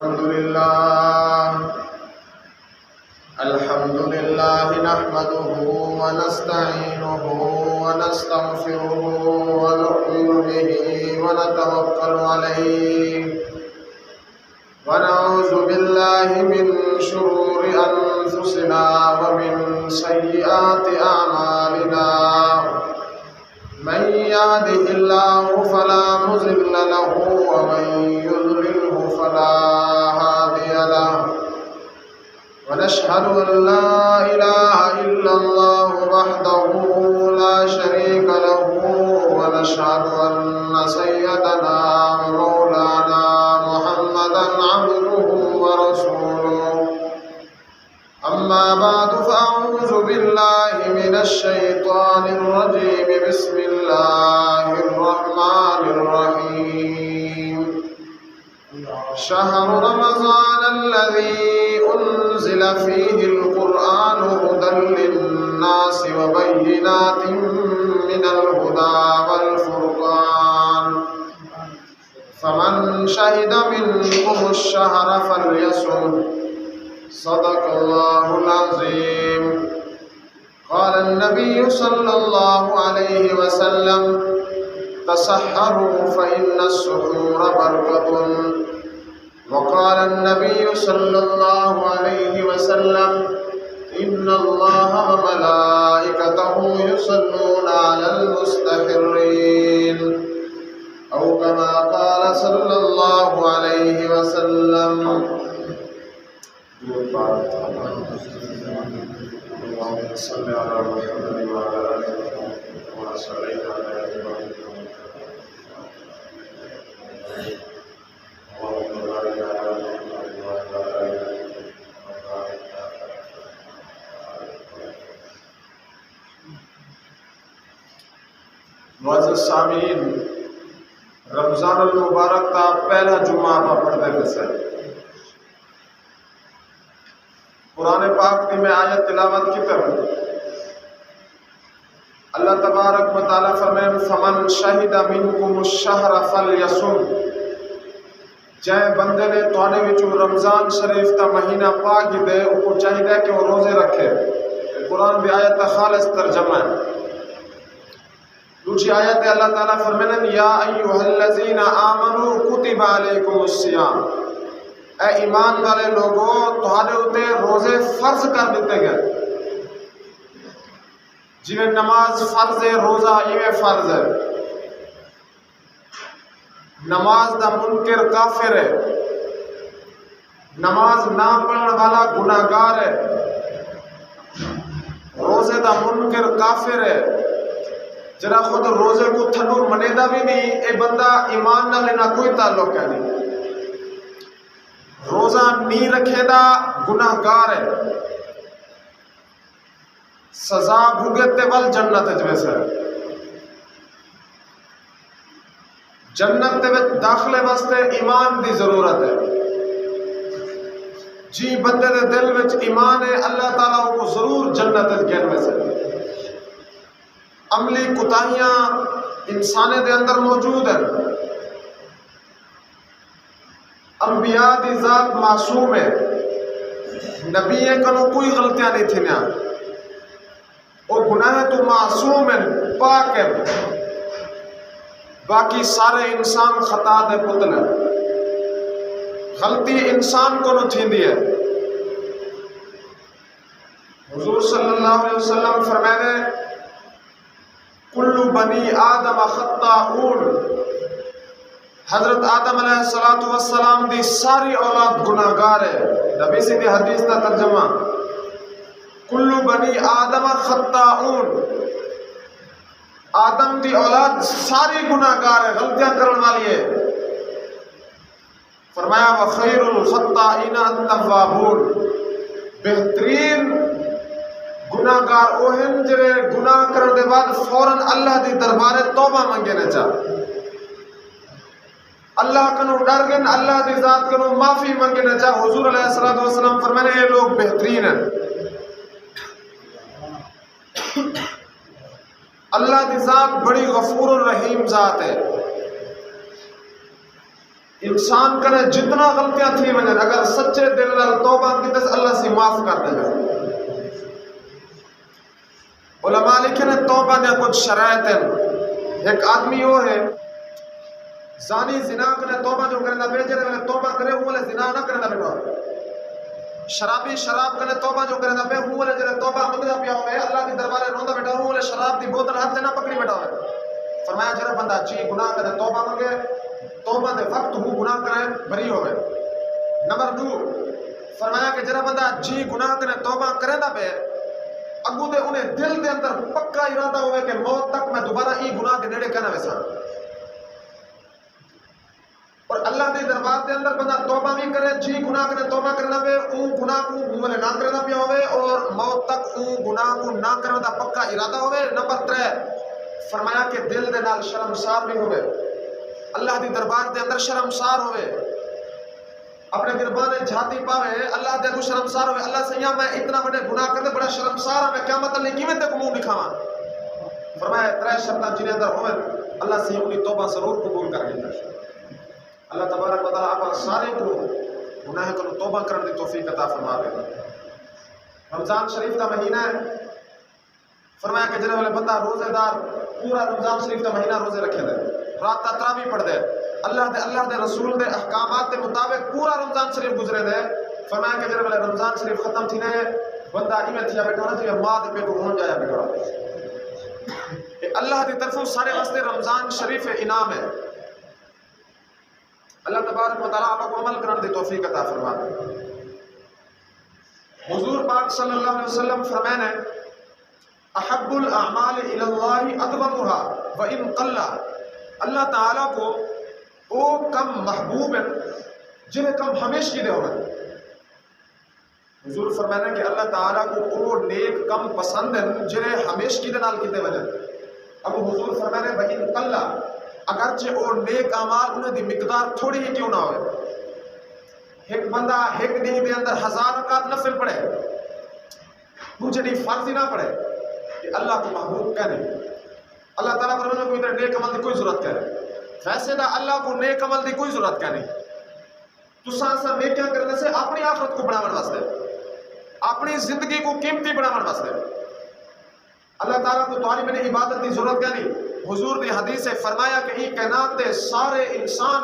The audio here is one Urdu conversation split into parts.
الحمد لله نحمده ونستعينه ونستغفره ونؤمن به ونتوكل عليه ونعوذ بالله من شرور أنفسنا ومن سيئات أعمالنا من يهده الله فلا مضل له ومن يضلله فلا هادي له ونشهد أن لا إله إلا الله وحده لا شريك له ونشهد أن سيدنا ومولانا محمدا عبده ورسوله أما بعد فأعوذ بالله من الشيطان الرجيم بسم الله الرحمن الرحيم شهر رمضان الذي أنزل فيه القرآن هدى للناس وبينات من الهدى والفرقان فمن شهد منكم الشهر فليصم صدق الله العظيم قال النبي صلى الله عليه وسلم تسحروا فإن السحور بركة وقال النبي صلى الله عليه وسلم إن الله وملائكته يصلون على المستحرين أو كما قال صلى الله عليه وسلم اللهم صل على محمد وعلى آل محمد كما صليت على إبراهيم اللهم بارك على محمد وعلى آل محمد. معزز سامعین، رمضان المبارک کا پہلا جمعہ آپ پڑھتے ہیں. قرآن پاک کی میں آیت تلاوت کی طرف اللہ تبارک و تعالیٰ فرمائے فمن شہد منکم الشہر فلیصم، جائے بندے نے توانے وچوں رمضان شریف تا مہینہ پاک دے او کو چاہیے کہ وہ روزے رکھے. قرآن بھی آیت کا خالص ترجمہ ہے. دوسری آیت اللہ تعالیٰ فرمائے یا ایھا الذین آمنوا کتب علیکم الصیام، اے ایمان والے لوگوں تہاڈے اوتے روزے فرض کر دیتے گئے. جویں نماز فرض ہے روزہ ایویں فرض ہے. نماز دا منکر کافر ہے، نماز نہ پڑھن والا گناہگار ہے. روزے دا منکر کافر ہے، جڑا خود روزے کو تھنو منیدا بھی نہیں، اے بندہ ایمان نہ لینا کوئی تعلق ہے نہیں. روزہ نہیں رکھے دا گناہگار ہے، سزا بھگتے ول جنت ویسے. جنت وچ داخلے واسطے ایمان دی ضرورت ہے. جی بندے دے دل وچ ایمان ہے اللہ تعالیٰ کو ضرور جنت گن ویسے. عملی کوتاہیاں انسانے دے اندر موجود ہیں. انبیاء دی ذات معصوم ہے، نبی کنو کوئی غلطیاں نہیں تھینیاں. وہ گناہ تو معصوم ہیں، پاک ہیں. باقی سارے انسان خطا دے پتل ہیں. غلطی انسان کو نہ تھیندی ہے. حضور صلی اللہ علیہ وسلم فرمائے کل بنی آدم خطاؤن، حضرت آدم علیہ السلام دی ساری اولاد گناہگار ہے. نبی سے دی حدیث کا ترجمہ کل بنی آدم خطاؤن، آدم دی اولاد ساری گناہگار ہے، غلطیاں کرن والی ہے. فرمایا وخیر الخطائین التوابون، بہترین گناہگار وہ ہیں جڑے گناہ کرن دے بعد فوراً اللہ دی دربارے توبہ منگے نہ چاہ، اللہ کنو ڈر گن، اللہ دی ذات کنو معافی منگے نہ چاہ. حضور علیہ السلام فرمانے یہ لوگ بہترین ہیں. اللہ دی ذات بڑی غفور الرحیم ذات ہے. انسان کرے جتنا غلطیاں تھی وجن اگر سچے دل نال توبہ کی تو اللہ سے معاف کر دے گا. علماء لکھے نے توبہ نے کچھ شرائط ہیں. ایک آدمی وہ ہے زانی زنا کرے توبہ جو کرنا بیچے رہے توبہ کرے وہ لے زنا نہ کرنا بیٹھا. شرابی شراب کرے توبہ جو کرنا بے وہ لے جڑے توبہ منگدا پیا ہوئے اللہ کے دربارے روندا بیٹھا وہ لے شراب دی بوتل ہاتھ نہ پکڑی بیٹھا ہوئے. فرمایا جڑا بندہ جی گناہ کرے توبہ منگے توبہ دے وقت وہ گناہ کرے بری ہوئے. نمبر 2 فرمایا کہ جڑا بندہ جی گناہ کرے توبہ کرے نہ پے اگو دے انہیں دل دے اندر پکا ارادہ ہوئے کہ موت تک میں دوبارہ ای گناہ کے نیڑے کہنا ویسا. اور اللہ دے دربار دے اندر بندہ توبہ بھی کرے جی گناہ کرے توبہ کرنا پہ اون گناہ کو مولے نہ کرنا پیا ہوئے اور موت تک اون گناہ کو نہ کرنا دا پکا ارادہ ہوئے. نمبر 3 فرمایا کہ دل دے نال شرمسار بھی ہوئے اللہ دی دربار دے اندر شرمسار ہوئے اپنے گربانے جھاتی پاوے اللہ دے کو شرمسار ہوئے. اللہ سیاں میں اتنا بڑے گناہ کرتے بڑا شرمسار ہوں میں قیامت اللہ کیویں تے کو منہ دکھاواں. فرمایا 3 شرطاں جن اندر ہوئے اللہ سے اپنی توبہ ضرور قبول کر لیندا. اللہ تبارک و تعالی آپ سارے کو گناہ کو توبہ کرنے کی توفیق عطا فرماوے. رمضان شریف کا مہینہ ہے. فرمایا کہ جنہیں والے بندہ روزے دار پورا رمضان شریف کا مہینہ روزے رکھے دے رات تراویح پڑھ دے اللہ دے رسول دے احکامات کے مطابق پورا رمضان شریف گزرے دے. فرمایا کہ جنہیں والے رمضان شریف ختم تھی نے بندہ ایویں تھیا بیٹھا ہونا چاہیے ماں دے پہ کو ہون جایا بیٹھا اللہ دی طرفوں سارے واسطے رمضان شریف انعام ہے. اللہ تبارک و تعالی آپ کو عمل کرنے دی توفیق عطا فرمائے. حضور پاک صلی اللہ علیہ وسلم فرمائے نے احب الاعمال الی اللہ ادومها وان قل. اللہ تعالیٰ کو وہ کم محبوب ہے جنہیں کم ہمیشہ دے ہوئے. حضور فرمائے کہ اللہ تعالیٰ کو وہ نیک کم پسند ہے جنہیں ہمیشہ دے نال کیتے وجہ. اب حضور فرمائے وان قل اگرچہ وہ نیک اعمال انہیں دی مقدار تھوڑی ہی کیوں نہ ہوئے. ایک بندہ ایک دن دے اندر 1000 رکعت نفل پڑھے مجھے نہیں فرض ہی نہ پڑھے کہ اللہ کو محبوب کہہ نہیں. اللہ تعالیٰ فرمانے کو ادھر نیک عمل دی کوئی ضرورت کہہ رہے ویسے دا اللہ کو نیک عمل دی کوئی ضرورت کہہ نہیں. تو سانسا نیکیاں کرنے سے اپنی آخرت کو بڑھانے واسطے اپنی زندگی کو قیمتی بڑھانے واسطے اللہ تعالیٰ کو طالب نے عبادت کی ضرورت کہہ نہیں. حضور نے حدیث سے فرمایا کہ یہ کائنات دے سارے انسان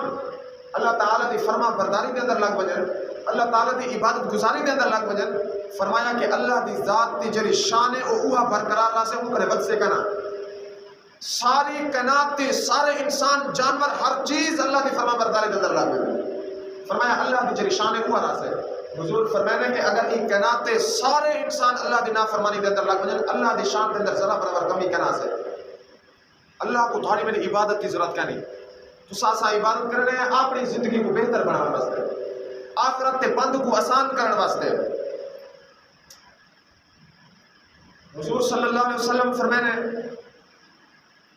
اللہ تعالیٰ دی فرما برداری دے اندر لگ وجن اللہ تعالیٰ دی عبادت گزاری دے اندر لگ وجن. فرمایا کہ اللہ دی ذات دی جری شان ہے اوہ برقرار رہا سے وہ کرے بد سے کہنا ساری کائنات دی سارے انسان جانور ہر چیز اللہ دی فرما برداری دے اندر لگ وجن. فرمایا اللہ دی جری شان ہے اوہ رہا سے. حضور فرمانے کہ اگر یہ کائنات دے سارے انسان اللہ دی نافرمانی دے اندر لگ وجن اللہ دی شان دے اندر ذرا برابر کمی کہنا سے اللہ کو تھوڑی میں عبادت کی ضرورت کیا نہیں. تو ساسا عبادت کر رہے ہیں اپنی زندگی کو بہتر بنانے واسطے آخرت تے بند کو آسان کرنے واسطے. حضور صلی اللہ علیہ وسلم فرمانے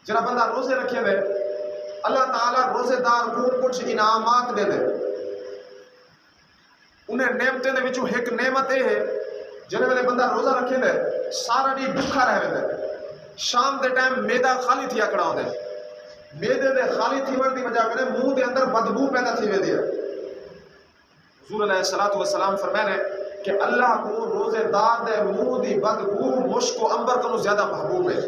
جنا بندہ روزے رکھے ہوئے اللہ تعالیٰ روزے دار کو کچھ انعامات دے دے. انہیں نعمتیں دے وچوں ایک نعمت ہے جنہیں میں بندہ روزہ رکھے دے سارا دی بھوکا رہے دے شام دے ٹائم میدا خالی تھیا کڑا ہوندے میدے دے خالی تھی ور دی وجہ کرے منہ دے اندر بدبو پیدا تھی ویندی ہے. حضور علیہ الصلوۃ والسلام فرمانے کہ اللہ کو روزے دار دے منہ دی بدبو مشک و عنبر کو زیادہ محبوب ہے.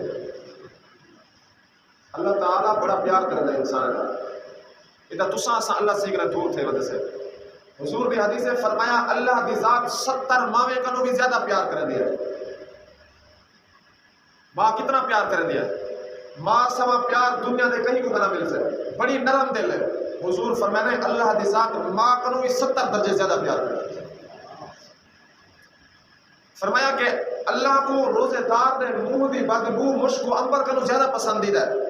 اللہ تعالیٰ بڑا پیار کرتا ہے انسان کا ادا تساں اساں اللہ سے گرا دور تھے وجہ سے. حضور دی حدیث سے فرمایا اللہ دی ذات 70 ماوے کنوں بھی زیادہ پیار کر دیا. ماں کتنا پیار کر دیا ماں سوا پیار دنیا دے کہیں کو نہ مل سے بڑی نرم دل ہے. حضور فرمانے اللہ دی ذات ماں کنوں بھی 70 درجے زیادہ پیار کرتی. فرمایا کہ اللہ کو روزے دار دے منہ دی بدبو مشک و عنبر کنوں زیادہ پسندیدہ ہے.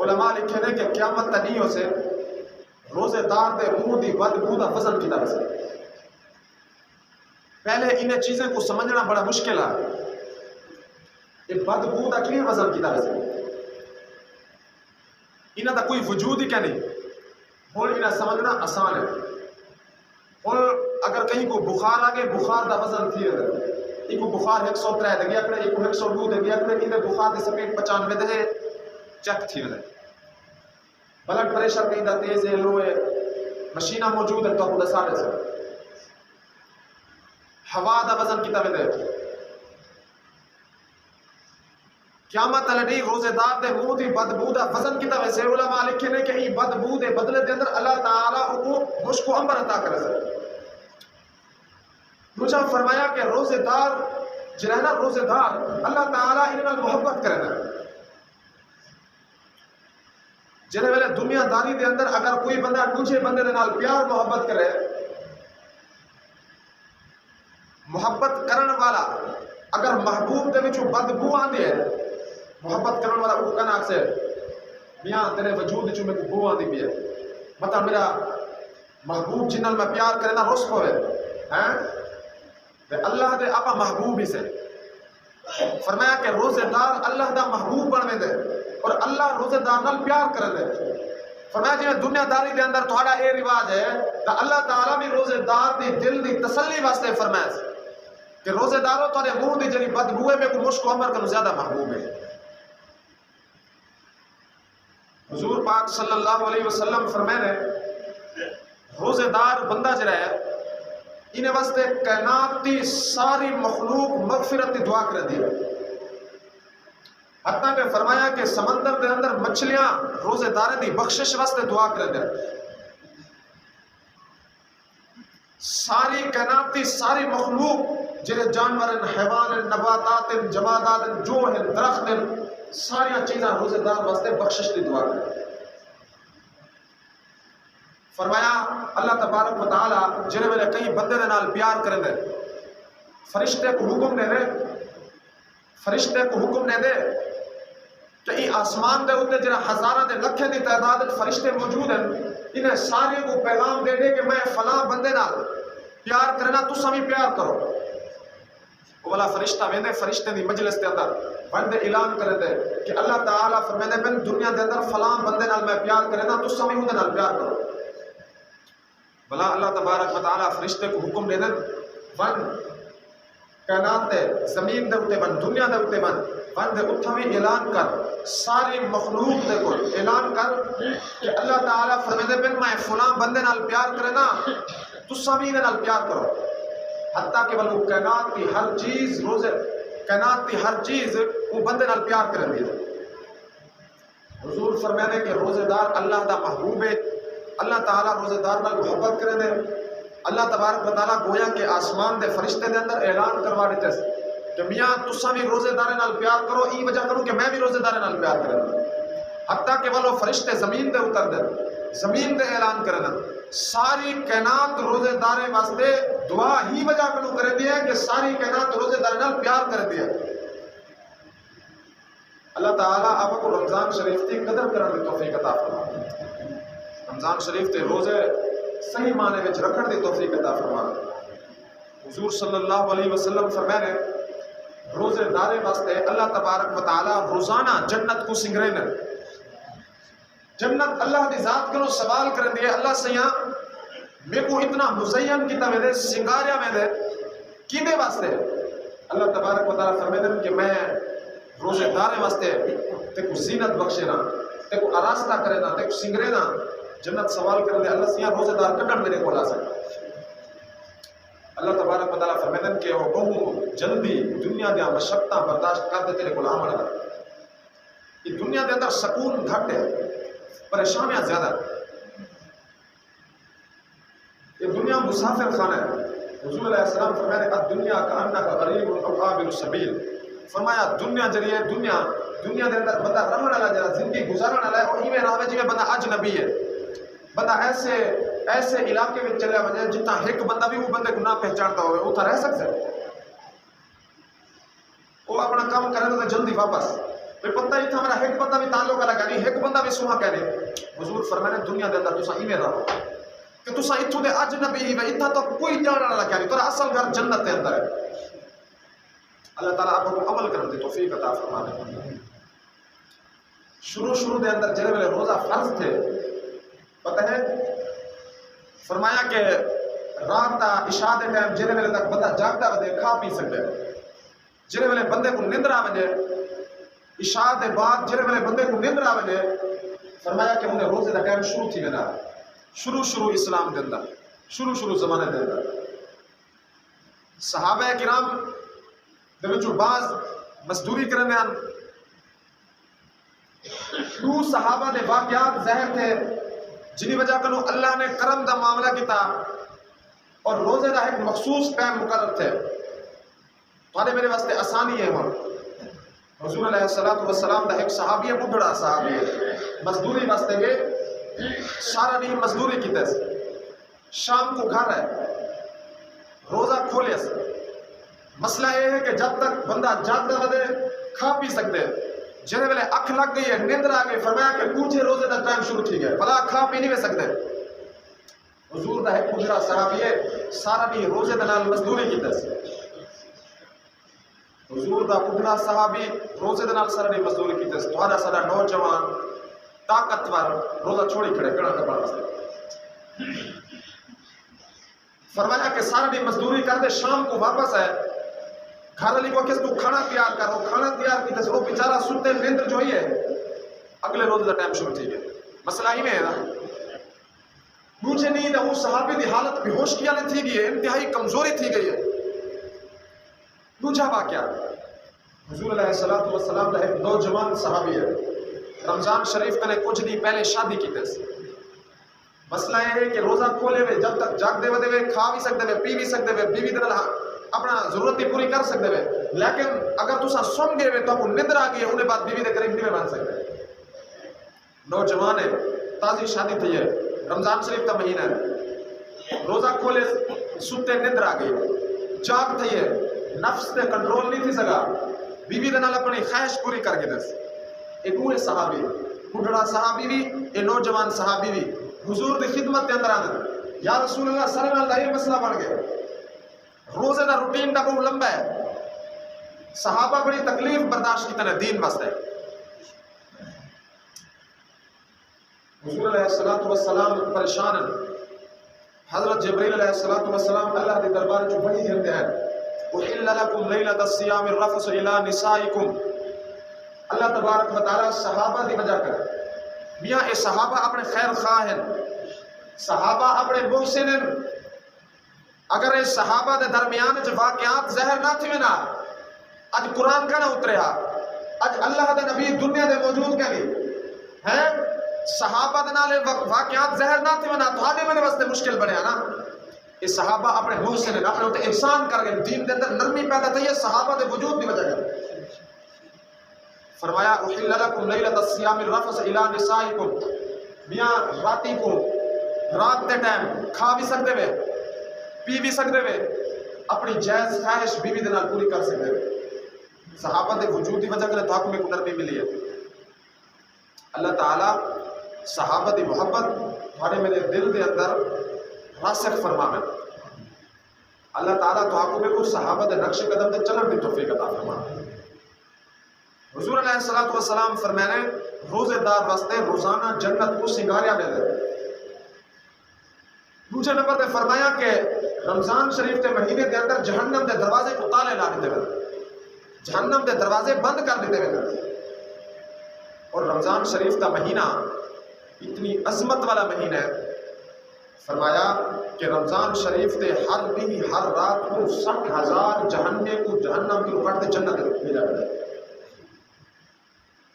علماء لکھے نے کہ قیامت تک ہو سے روزے دار دے منہ دی بدبو دا وزن کیتا ویسے. پہلے انہیں چیزیں کو سمجھنا بڑا مشکل ہے. یہ بدبو دا کی وزن کیتا ویسے انہاں دا کوئی وجود ہی کیا نہیں. ہن انہاں سمجھنا آسان ہے. ہن اگر کہیں کو بخار آگے بخار دا وزن تھی ہے ایک بخار 103 دے گیا کرے ایک 102 دے گیا کرے انہیں بخار دی سپیڈ 95 دے چیک تھی ہے. بلڈ پریشر کہیں دا تیز ہے لو ہے مشینہ موجود ہے تو خود سارے سے ہوا دا وزن کتا میں دے قیامت لڑی روزے دار دے منہ دی بدبو دا وزن کتا میں سے علماء لکھے نے کہ یہ بدبو دے بدلے دے اندر اللہ تعالیٰ کو مشک و عمر عطا کرے سے مجھے فرمایا کہ روزے دار جنہنا روزے دار اللہ تعالیٰ انہیں محبت کرے نا جنہیں میں دنیا داری دے اندر اگر کوئی بندہ دوسرے بندے دے نال پیار محبت کرے محبت کرن والا اگر محبوب دے وچوں بدبو آندی ہے محبت کرن والا وہ کہنا سے میاں تیرے وجود وچوں میں کو بو آندی بھی ہے مطلب میرا محبوب جنال میں پیار کرے نا روس پوے ہیں اللہ دے آپا محبوب ہی سے فرمایا کہ روزے دار اللہ دا محبوب بنوے دے اور اللہ روزے دار نال پیار کر دے فرمایا جی میں دنیا داری دے اندر تھوڑا اے رواج ہے تو اللہ تعالیٰ بھی روزے دار دی دل دی تسلی واسطے فرمایا کہ روزے داروں تو منہ دی جنی بدبوئے میں کو مشک و عمر کا زیادہ محبوب ہے حضور پاک صلی اللہ علیہ وسلم فرمائے روزے دار بندہ جڑا ہے انہیں واسطے کائنات دی ساری مخلوق مغفرت دی دعا کر دی حتیٰ کہ فرمایا کہ سمندر دے اندر مچھلیاں روزے دارے دی بخشش واسطے دعا کر دی ساری کائنات دی ساری مخلوق جنہیں جانور حیوان نباتات جمادات جو ہیں درخت ہیں ساری چیزاں روزے دار واسطے بخشش دی دعا کر دی فرمایا اللہ تبارک و تعالی جنہیں میں کئی بندے دے نال پیار کریں دے فرشتے کو حکم دے دے فرشتے کو حکم دے دے کہ ای آسمان دے ہوتے جنہیں ہزارہ دے لکھے دی تعداد فرشتے موجود ہیں انہیں سارے کو پیغام دے دے کہ میں فلاں بندے نال پیار کرنا تو سمی پیار کرو وہ والا فرشتہ ویندے فرشتے دی مجلس دے اندر بندے اعلان کرے دے کہ اللہ تعالیٰ فرمائے دے میں دنیا دے اندر فلاں بندے نال میں پیار کرنا تو سمی ہوں دے نال پیار کرو بلا اللہ تبارک و تعالیٰ فرشتے کو حکم دے دیں ون کائنات دے زمین دے اتے بن دنیا دے اتے بن دے اتھا میں اعلان کر ساری مخلوق دے کو اعلان کر کہ اللہ تعالیٰ فرمائے دے میں فلاں بندے نال پیار کرنا تو سمی دے نال پیار کرو حتیٰ کہ وہ کائنات کی ہر چیز روزے کائنات کی ہر چیز وہ بندے نال پیار کر دی حضور فرمائے دے کہ روزے دار اللہ دا محبوب ہے اللہ تعالیٰ روزے دار نال محبت کرے دے اللہ تبارک و تعالیٰ گویا کہ آسمان دے فرشتے دے اندر اعلان کروا دیتے کہ میاں تسا بھی روزے دارے نال پیار کرو ای وجہ کروں کہ میں بھی روزے دارے نال پیار کروں حتیٰ کہ وہ فرشتے زمین دے اتر دے زمین دے اعلان کرے دے ساری کائنات روزے دارے واسطے دعا ہی وجہ کروں کرے دیا کہ ساری کائنات روزے دارے نال پیار کر دیا اللہ تعالیٰ آپ کو رمضان شریف کی قدر کرنے کی توفیق عطا فرمائے رمضان شریف تے روزے صحیح معنی وچ رکھن دی توفیق عطا فرمائے حضور صلی اللہ علیہ وسلم فرمائے روزے دارے واسطے اللہ تبارک و تعالی روزانہ جنت کو سنگرے نے جنت اللہ دی ذات کرو سوال کر دیے اللہ سیاں میں کو اتنا مزین کیتا میں دے سنگاریا میں دے کینے واسطے اللہ تبارک و تعالی فرمائے کہ میں روزے دارے واسطے تے کو زینت بخشے نا تے کو آراستہ کرے نا تے کو سنگرے نا جنت سوال کر دے اللہ سیاں روزے دار کٹن میرے کو لا سکتا اللہ تبارک و تعالیٰ فرمیدن کہ وہ بہو جلدی دنیا دیا مشقتاں برداشت کر دے تیرے کو عمل ہے یہ دنیا دے اندر سکون گھٹ ہے پریشانیاں زیادہ یہ دنیا مسافر خانہ ہے حضور علیہ السلام فرمائے الدنیا کا انہ کا غریب العابر السبیل فرمایا دنیا جریے دنیا دے اندر بندہ رہن والا جرا زندگی گزارن والا ہے اور ایویں راہ وچ بندہ اجنبی ہے بندہ ایسے علاقے میں چلے وجہ جتنا ایک بندہ بھی وہ بندے کو نہ پہچانتا ہوئے وہ رہ سکتا ہے وہ اپنا کام کرے تو جلدی واپس پھر پتہ ہی تھا میرا ایک بندہ بھی تعلق لگا نہیں ایک بندہ بھی سوہا کہہ دے حضور فرمانے دنیا دے اندر تسا ایویں رہو کہ تسا اتھوں دے اجنبی ہی اتنا تو کوئی جاننے والا کہہ نہیں تیرا اصل گھر جنت دے اندر ہے اللہ تعالیٰ آپ کو عمل کرنے دی توفیق عطا فرمانے شروع دے اندر جلے والے روزہ فرض تھے پتہ ہے فرمایا کہ رات دا عشاء دے ٹائم جلے والے تک بندہ جاگتا وجے کھا پی سکتے جلے والے بندے کو نیندر آ وجے عشاء دے بعد جلے والے بندے کو نیندر آ وجے فرمایا کہ انہیں روزے دا ٹائم شروع تھی وینا شروع اسلام دے اندر شروع زمانے دے اندر صحابہ کرام دے وچوں بعض مزدوری کرنے ہیں. دو صحابہ دے واقعات ظاہر تھے جنہی وجہ کنو اللہ نے کرم دا معاملہ کیتا اور روزے دا ایک مخصوص ٹائم مقرر تھے. تھوڑے میرے واسطے آسانی ہے. ہوں حضور علیہ السلام دا ایک صحابی ہے, بڑھڑا صحابی ہے, مزدوری واسطے گئے, سارا دن مزدوری کی تیس, شام کو گھر ہے, روزہ کھولے سے. مسئلہ یہ ہے کہ جب تک بندہ جاگتا رہے کھا پی سکتے, جنہیں ویلے اکھ لگ گئی ہے, نیندر آ گئی, فرمایا کہ پوچھے روزے دا ٹائم شروع تھی گئے, بلا کھا پی نہیں سکتے. حضور دا ایک بڑھڑا صحابی ہے, سارا دن روزے دا نال مزدوری کی تیس. حضور دا بڑھڑا صحابی روزے دے نال سارا دی مزدوری کیتے. تھوڑا سارا نوجوان طاقتور روزہ چھوڑی کھڑے کڑا کپڑا واسطے. فرمایا کہ سارا دی مزدوری کر دے, شام کو واپس ہے, گھر والی کو کس تو کھانا تیار کر, وہ کھانا تیار کیتے. وہ بیچارہ سوتے نیندر جو ہی ہے, اگلے روزے دا ٹائم شروع تھی گئے. مسئلہ ہی میں ہے نا, مجھے نہیں تھا. وہ صحابی دی حالت بے ہوش کی حالت تھی گئی ہے, انتہائی کمزوری تھی گئی ہے. دوجا واقعہ حضور علیہ السلام کا ایک نوجوان صحابی ہے, رمضان شریف کنے کچھ دن پہلے شادی کی تھی. مسئلہ یہ ہے کہ روزہ کھولے ہوئے جب تک جاگ دے ہوئے کھا بھی سکتے ہوئے, پی بھی سکتے ہوئے, بیوی دے اپنا ضرورت پوری کر سکتے ہوئے, لیکن اگر تسا سن گئے ہوئے تو آپ کو نندر آ گئی ہے, انہیں بعد بیوی دے قریب نہیں بن سکتے. نوجوان ہے, تازی شادی تھی ہے, رمضان شریف کا مہینہ ہے, روزہ کھولے ستے نندر آ گئی, جاگ تھی ہے, نفس تے کنٹرول نہیں تھی سکا, بیوی دے نال اپنی خواہش پوری کر کے دس. ایک وہ صحابی, بڑھڑا صحابی بھی, ایک نوجوان صحابی بھی حضور دی خدمت کے اندر آنے, یا رسول اللہ صلی اللہ علیہ مسئلہ بن گئے. روزے دا روٹین دا بہت لمبا ہے, صحابہ بڑی تکلیف برداشت کی طرح دین واسطے. حضور علیہ السلام پریشان ہیں. حضرت جبریل علیہ السلام اللہ کے دربار جو بڑی گھرتے ہیں, وَإِلَّ لَكُمْ لَيْلَةَ الصِّيَامِ الرَّفَثُ إِلَىٰ نِسَائِكُمْ. اللہ تبارک و تعالیٰ صحابہ دی وجہ کر, میاں اے صحابہ اپنے خیر خواہ ہیں, صحابہ اپنے محسن ہیں. اگر اے صحابہ دے درمیان جو واقعات زہر نہ تھی نا, اج قرآن کا نہ اترے ہا, اج اللہ دے نبی دنیا دے موجود کے لیے ہیں. صحابہ دے نالے واقعات زہر نہ تھی نا, تو آنے میرے واسطے مشکل بنے نا. یہ صحابہ اپنے محسن ہیں, اپنے ہوتے احسان کر گئے, دین دے اندر نرمی پیدا تھی ہے صحابہ دے وجود دی وجہ کر. فرمایا احل لکم لیلۃ الصیام الرفث الی نسائکم, میاں راتی کو رات دے ٹائم کھا بھی سکتے ہوئے, پی بھی سکتے ہوئے, اپنی جائز خواہش بیوی دے نال پوری کر سکتے ہوئے. صحابہ دے وجود دی وجہ کر تو حکم کو نرمی ملی ہے. اللہ تعالی صحابہ دی محبت تھوڑے میرے دل دے اندر راسخ فرماوے. اللہ تعالیٰ تو حکم کو صحابہ دے نقش قدم تے چلن دی توفیق عطا فرمائے. حضور علیہ السلام فرمانے روزے دار واسطے روزانہ جنت کو سنگاریا دے دے. دوسرے نمبر تے فرمایا کہ رمضان شریف کے مہینے دے اندر جہنم دے دروازے کو تالے لا دیتے ہیں, جہنم دے دروازے بند کر دیتے ہیں. اور رمضان شریف کا مہینہ اتنی عظمت والا مہینہ ہے, فرمایا کہ رمضان شریف تے ہر دن ہر رات کو 60,000 جہنم کی رکاوٹ جنت بھیجا جاتا ہے.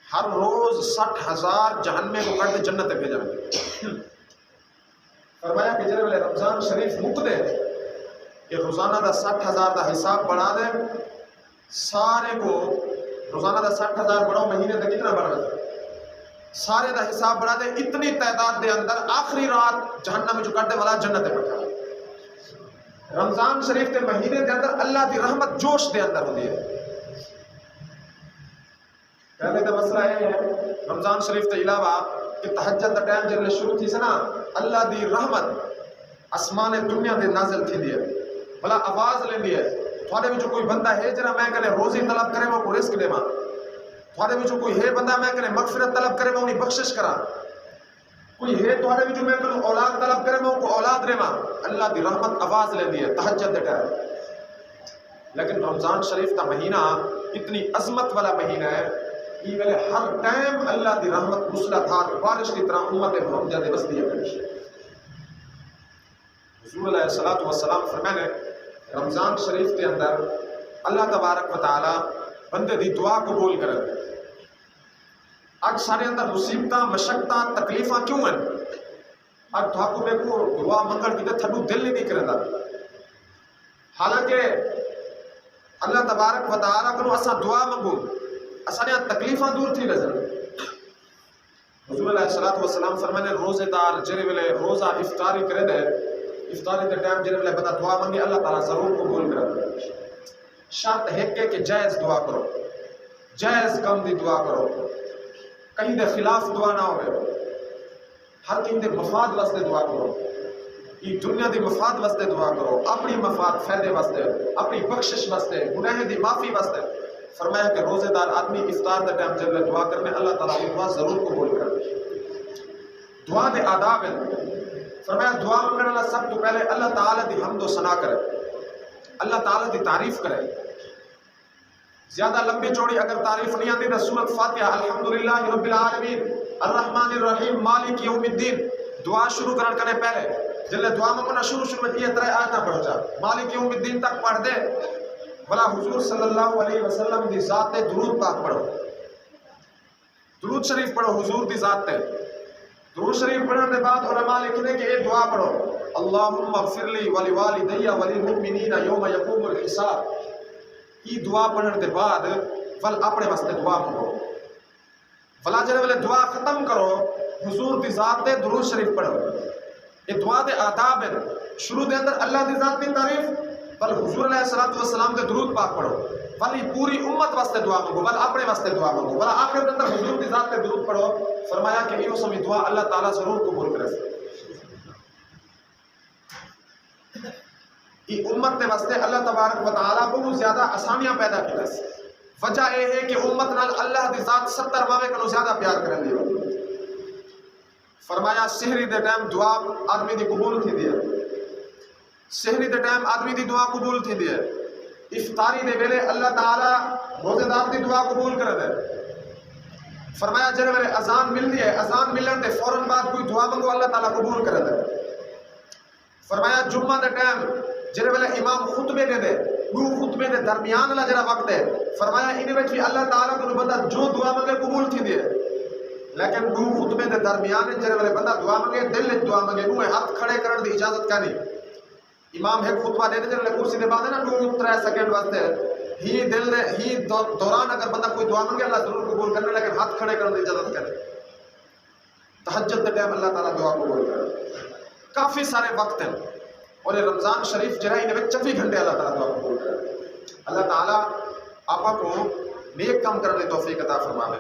ہر روز 60,000 جہنم کو کٹ جنت بھیجا جاتا ہے. فرمایا کہ جنہیں والے رمضان شریف مک دے کہ روزانہ دا 60,000 دا حساب بڑھا دے, سارے کو روزانہ دا 60,000 بڑھاؤ, مہینے دا کتنا بڑھ رہا ہے, سارے دا حساب بڑھا دے, اتنی تعداد دے اندر آخری رات جہنم میں جو کٹ دے والا جنت بٹھا. رمضان شریف کے مہینے دے اندر اللہ دی رحمت جوش دے اندر ہوتی ہے. پہلے تو مسئلہ یہ ہے رمضان شریف کے علاوہ کہ تہجد دا ٹائم جب شروع تھی سے نا, اللہ دی رحمت آسمان دنیا دے نازل تھی دی ہے, بلا آواز لے دی ہے. تھوڑے بھی جو کوئی بندہ ہے جرا میں کہنے روزی طلب کرے وہ کو رزق دے ماں, تھوڑے بھی جو کوئی ہے بندہ میں کہنے مغفرت طلب کرے وہ انہیں بخشش کرا, کوئی ہے تھوڑے بھی جو میں کہنے اولاد طلب کرے وہ کو اولاد دے ماں. اللہ دی رحمت آواز لے دی ہے تہجد دے ٹائم. لیکن رمضان شریف کا مہینہ اتنی عظمت والا مہینہ ہے, یہ ویلے ہر ٹائم اللہ دی رحمت مسلح دھار بارش کی طرح امت محمدیہ دے وسطی ہے. حضور علیہ الصلوۃ والسلام فرمانے رمضان شریف کے اندر اللہ تبارک و تعالی بندے دی دعا قبول کرے. اج سارے اندر مصیبتاں مشقتاں تکلیفاں کیوں ہیں؟ اج تھاکو بے کو دعا منگن کی تھڈو دل نہیں کردا. حالانکہ اللہ تبارک و تعالی کو اساں دعا منگو اساں نے تکلیفاں دور تھی ویسن. حضور علیہ الصلوۃ والسلام فرمانے روزے دار جڑے ویلے روزہ افطاری کرے دے افطاری دے ٹائم جڑے ویلے بندہ دعا منگے اللہ تعالی ضرور قبول کرے. شرط ہے کہ جائز دعا کرو، جائز کم دی دعا کرو، کہیں دے خلاف دعا نہ ہوئے، ہر کہیں دے مفاد واسطے دعا کرو. یہ دنیا دی مفاد واسطے دعا کرو، اپنی مفاد فائدے واسطے، اپنی بخشش واسطے، گناہ دی معافی واسطے. فرمایا کہ روزے دار آدمی افطار دے ٹائم جب دعا کرنے اللہ تعالیٰ کی دعا ضرور قبول کرے. دعا دے آداب ہیں. فرمایا دعا منگنے والا سب تو پہلے اللہ تعالیٰ دی حمد و ثنا کرے، اللہ تعالیٰ دی تعریف کرے. زیادہ لمبی چوڑی اگر تعریف نہیں آتی تو سورۃ فاتحہ الحمدللہ رب العالمین الرحمن الرحیم مالک یوم الدین دعا شروع کرنے پہلے جلے دعا منگنا شروع میں یہ طرح آیتاں پڑھ جا مالک یوم الدین تک پڑھ دے بلا حضور صلی اللہ علیہ وسلم دی ذات تے درود پاک پڑھو، درود شریف پڑھو حضور دی ذات تے. درود شریف پڑھنے کے بعد علماء لکھنے کہ یہ دعا پڑھو اللہم اغفر لی ولوالدی وللمؤمنین یوم یقوم الحساب. یہ دعا پڑھنے کے بعد ول اپنے واسطے دعا منگو. فلا جلے والے دعا ختم کرو حضور دی ذات تے درود شریف پڑھو. یہ دعا دے آداب ہیں. شروع دے اندر اللہ دی ذات کی تعریف بل حضور علیہ الصلوۃ والسلام کے درود پاک پڑھو. بل پوری امت واسطے دعا منگو، بل اپنے واسطے دعا منگو، بل آخر دے اندر حضور دی ذات تے درود پڑھو. فرمایا کہ یہ سمی دعا اللہ تعالیٰ ضرور قبول کرے. یہ امت کے واسطے اللہ تبارک و تعالیٰ بہت زیادہ آسانیاں پیدا کی. وجہ یہ ہے کہ امت نال اللہ دی ذات 70 ماوے کنوں زیادہ پیار کرن دی. فرمایا سحری دے ٹائم دعا آدمی دی قبول تھی دی ہے، سحری دے ٹائم آدمی دی دعا قبول تھی دی ہے. افطاری دے ویلے اللہ تعالیٰ روزے دار دی دعا قبول کر دے. فرمایا جڑے ویلے اذان مل دی ہے اذان ملن دے فوراً بعد کوئی دعا منگو اللہ تعالیٰ قبول کر دے. فرمایا جمعہ دے ٹائم جڑے ویلے امام خطبے دے دو خطبے دے درمیان والا جڑا وقت ہے فرمایا ان وچ بھی اللہ تعالیٰ کو بندہ جو دعا منگے قبول تھی دی ہے. لیکن دو خطبے دے درمیان جڑے ویلے بندہ دعا منگے دل وچ دعا منگے نو ہاتھ کھڑے کرن دی اجازت کا نہیں. امام ایک خطبہ دے دے جڑے کرسی دے بعد نا 2-3 سیکنڈ واسطے ہی دل دے ہی دوران اگر بندہ کوئی دعا منگے اللہ ضرور قبول کرنے لیکن ہاتھ کھڑے کرن دی اجازت کرے. تہجد دے ٹائم اللہ تعالیٰ دعا قبول کرے. کافی سارے وقت ہیں اور یہ رمضان شریف جرا ان میں 24 گھنٹے اللہ تعالیٰ دعا قبول کرے. اللہ تعالیٰ آپ کو نیک کام کرنے توفیق عطا فرمائے.